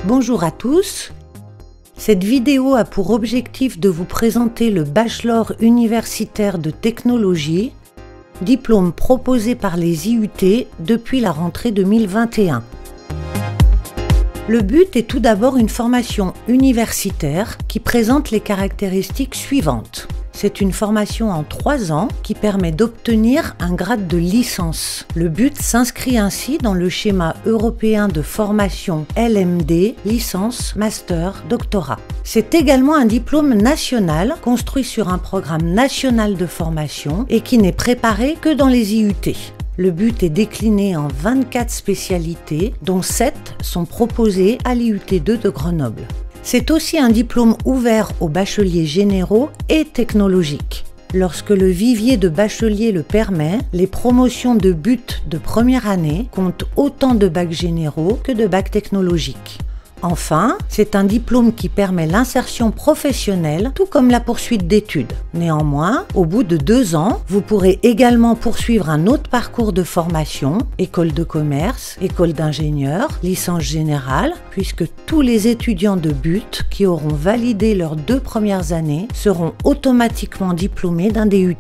Bonjour à tous. Cette vidéo a pour objectif de vous présenter le Bachelor universitaire de technologie, diplôme proposé par les IUT depuis la rentrée 2021. Le but est tout d'abord une formation universitaire qui présente les caractéristiques suivantes. C'est une formation en 3 ans qui permet d'obtenir un grade de licence. Le but s'inscrit ainsi dans le schéma européen de formation LMD, licence, master, doctorat. C'est également un diplôme national construit sur un programme national de formation et qui n'est préparé que dans les IUT. Le but est décliné en 24 spécialités, dont 7 sont proposées à l'IUT2 de Grenoble. C'est aussi un diplôme ouvert aux bacheliers généraux et technologiques. Lorsque le vivier de bacheliers le permet, les promotions de but de première année comptent autant de bacs généraux que de bacs technologiques. Enfin, c'est un diplôme qui permet l'insertion professionnelle, tout comme la poursuite d'études. Néanmoins, au bout de 2 ans, vous pourrez également poursuivre un autre parcours de formation, école de commerce, école d'ingénieur, licence générale, puisque tous les étudiants de but qui auront validé leurs 2 premières années seront automatiquement diplômés d'un DUT.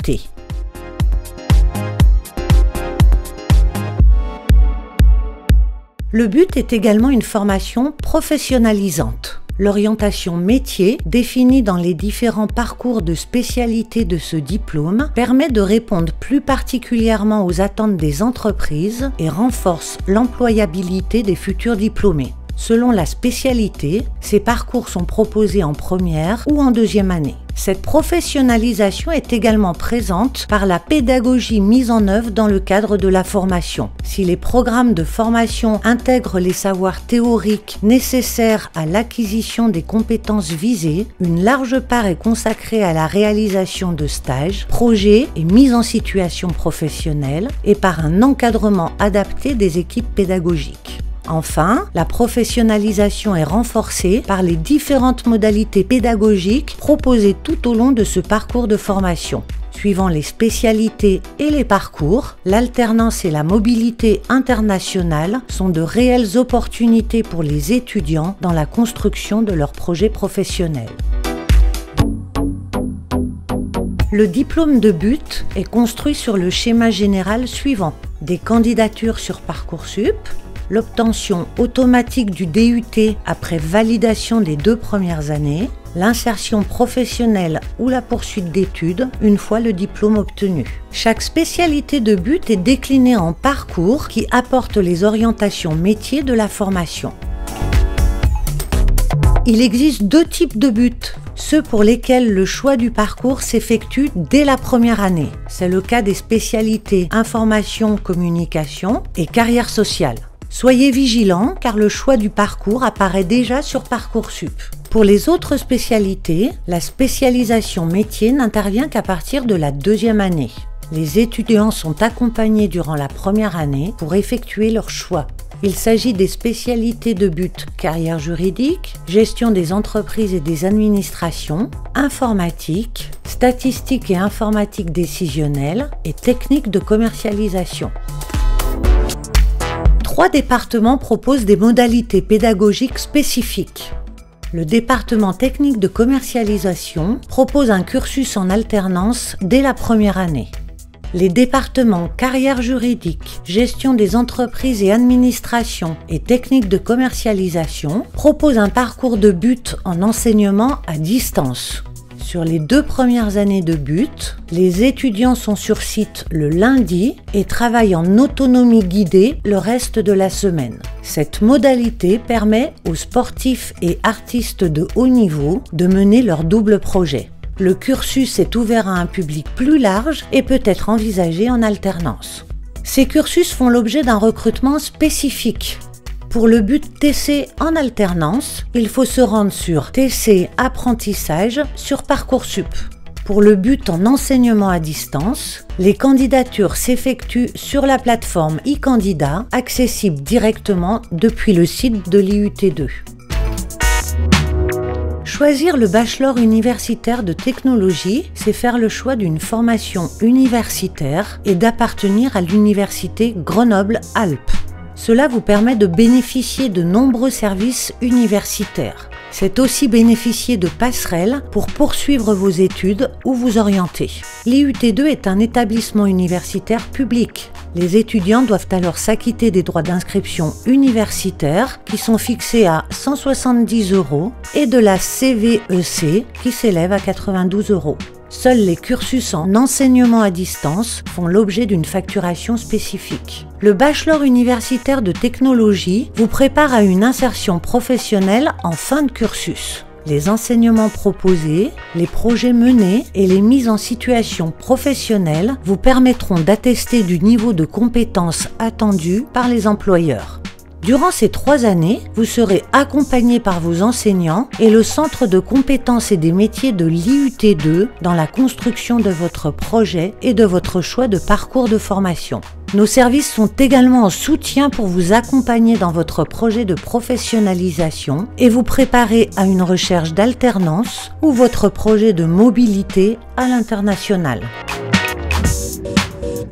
Le but est également une formation professionnalisante. L'orientation métier, définie dans les différents parcours de spécialité de ce diplôme, permet de répondre plus particulièrement aux attentes des entreprises et renforce l'employabilité des futurs diplômés. Selon la spécialité, ces parcours sont proposés en première ou en deuxième année. Cette professionnalisation est également présente par la pédagogie mise en œuvre dans le cadre de la formation. Si les programmes de formation intègrent les savoirs théoriques nécessaires à l'acquisition des compétences visées, une large part est consacrée à la réalisation de stages, projets et mise en situation professionnelle et par un encadrement adapté des équipes pédagogiques. Enfin, la professionnalisation est renforcée par les différentes modalités pédagogiques proposées tout au long de ce parcours de formation. Suivant les spécialités et les parcours, l'alternance et la mobilité internationale sont de réelles opportunités pour les étudiants dans la construction de leurs projets professionnels. Le diplôme de but est construit sur le schéma général suivant: des candidatures sur Parcoursup, l'obtention automatique du DUT après validation des 2 premières années, l'insertion professionnelle ou la poursuite d'études une fois le diplôme obtenu. Chaque spécialité de but est déclinée en parcours qui apportent les orientations métiers de la formation. Il existe 2 types de buts. Ceux pour lesquels le choix du parcours s'effectue dès la première année. C'est le cas des spécialités information, communication et carrière sociale. Soyez vigilants car le choix du parcours apparaît déjà sur Parcoursup. Pour les autres spécialités, la spécialisation métier n'intervient qu'à partir de la 2e année. Les étudiants sont accompagnés durant la première année pour effectuer leur choix. Il s'agit des spécialités de but carrière juridique, gestion des entreprises et des administrations, informatique, statistique et informatique décisionnelle et technique de commercialisation. 3 départements proposent des modalités pédagogiques spécifiques. Le département technique de commercialisation propose un cursus en alternance dès la première année. Les départements carrière juridique, gestion des entreprises et administration et technique de commercialisation proposent un parcours de but en enseignement à distance. Sur les 2 premières années de but, les étudiants sont sur site le lundi et travaillent en autonomie guidée le reste de la semaine. Cette modalité permet aux sportifs et artistes de haut niveau de mener leur double projet. Le cursus est ouvert à un public plus large et peut être envisagé en alternance. Ces cursus font l'objet d'un recrutement spécifique. Pour le but TC en alternance, il faut se rendre sur TC apprentissage sur Parcoursup. Pour le but en enseignement à distance, les candidatures s'effectuent sur la plateforme e-candidat, accessible directement depuis le site de l'IUT2. Choisir le bachelor universitaire de technologie, c'est faire le choix d'une formation universitaire et d'appartenir à l'université Grenoble-Alpes. Cela vous permet de bénéficier de nombreux services universitaires. C'est aussi bénéficier de passerelles pour poursuivre vos études ou vous orienter. L'IUT2 est un établissement universitaire public. Les étudiants doivent alors s'acquitter des droits d'inscription universitaire qui sont fixés à 170 € et de la CVEC qui s'élève à 92 €. Seuls les cursus en enseignement à distance font l'objet d'une facturation spécifique. Le bachelor universitaire de technologie vous prépare à une insertion professionnelle en fin de cursus. Les enseignements proposés, les projets menés et les mises en situation professionnelle vous permettront d'attester du niveau de compétence attendu par les employeurs. Durant ces 3 années, vous serez accompagné par vos enseignants et le Centre de compétences et des métiers de l'IUT2 dans la construction de votre projet et de votre choix de parcours de formation. Nos services sont également en soutien pour vous accompagner dans votre projet de professionnalisation et vous préparer à une recherche d'alternance ou votre projet de mobilité à l'international.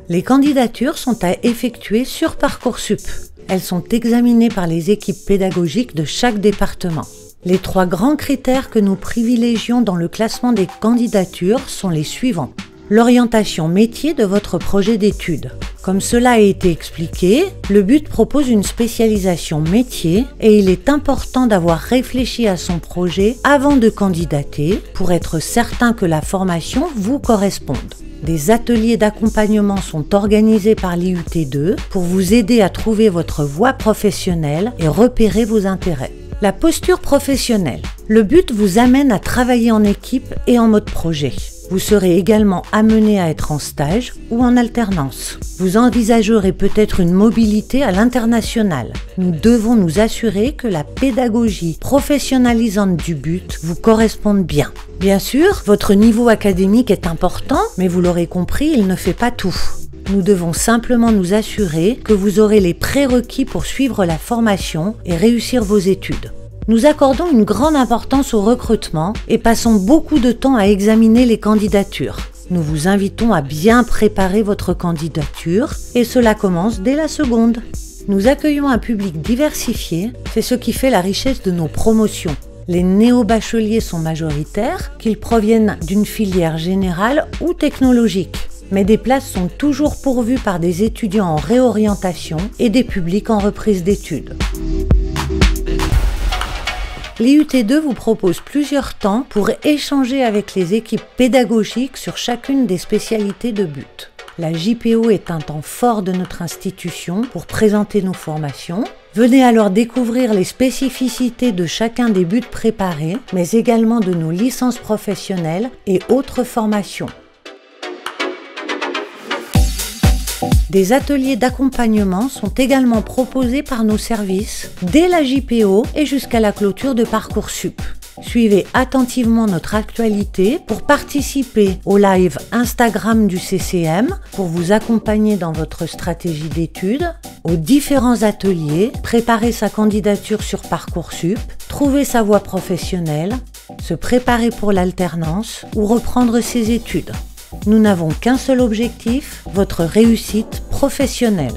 Les candidatures sont à effectuer sur Parcoursup. Elles sont examinées par les équipes pédagogiques de chaque département. Les 3 grands critères que nous privilégions dans le classement des candidatures sont les suivants. L'orientation métier de votre projet d'études. Comme cela a été expliqué, le BUT propose une spécialisation métier et il est important d'avoir réfléchi à son projet avant de candidater pour être certain que la formation vous corresponde. Des ateliers d'accompagnement sont organisés par l'IUT2 pour vous aider à trouver votre voie professionnelle et repérer vos intérêts. La posture professionnelle. Le BUT vous amène à travailler en équipe et en mode projet. Vous serez également amené à être en stage ou en alternance. Vous envisagerez peut-être une mobilité à l'international. Nous devons nous assurer que la pédagogie professionnalisante du BUT vous corresponde bien. Bien sûr, votre niveau académique est important, mais vous l'aurez compris, il ne fait pas tout. Nous devons simplement nous assurer que vous aurez les prérequis pour suivre la formation et réussir vos études. Nous accordons une grande importance au recrutement et passons beaucoup de temps à examiner les candidatures. Nous vous invitons à bien préparer votre candidature et cela commence dès la seconde. Nous accueillons un public diversifié, c'est ce qui fait la richesse de nos promotions. Les néo-bacheliers sont majoritaires, qu'ils proviennent d'une filière générale ou technologique. Mais des places sont toujours pourvues par des étudiants en réorientation et des publics en reprise d'études. L'IUT2 vous propose plusieurs temps pour échanger avec les équipes pédagogiques sur chacune des spécialités de BUT. La JPO est un temps fort de notre institution pour présenter nos formations. Venez alors découvrir les spécificités de chacun des BUT préparés, mais également de nos licences professionnelles et autres formations. Des ateliers d'accompagnement sont également proposés par nos services dès la JPO et jusqu'à la clôture de Parcoursup. Suivez attentivement notre actualité pour participer au live Instagram du CCM, pour vous accompagner dans votre stratégie d'études, aux différents ateliers, préparer sa candidature sur Parcoursup, trouver sa voie professionnelle, se préparer pour l'alternance ou reprendre ses études. Nous n'avons qu'un seul objectif, votre réussite professionnelle.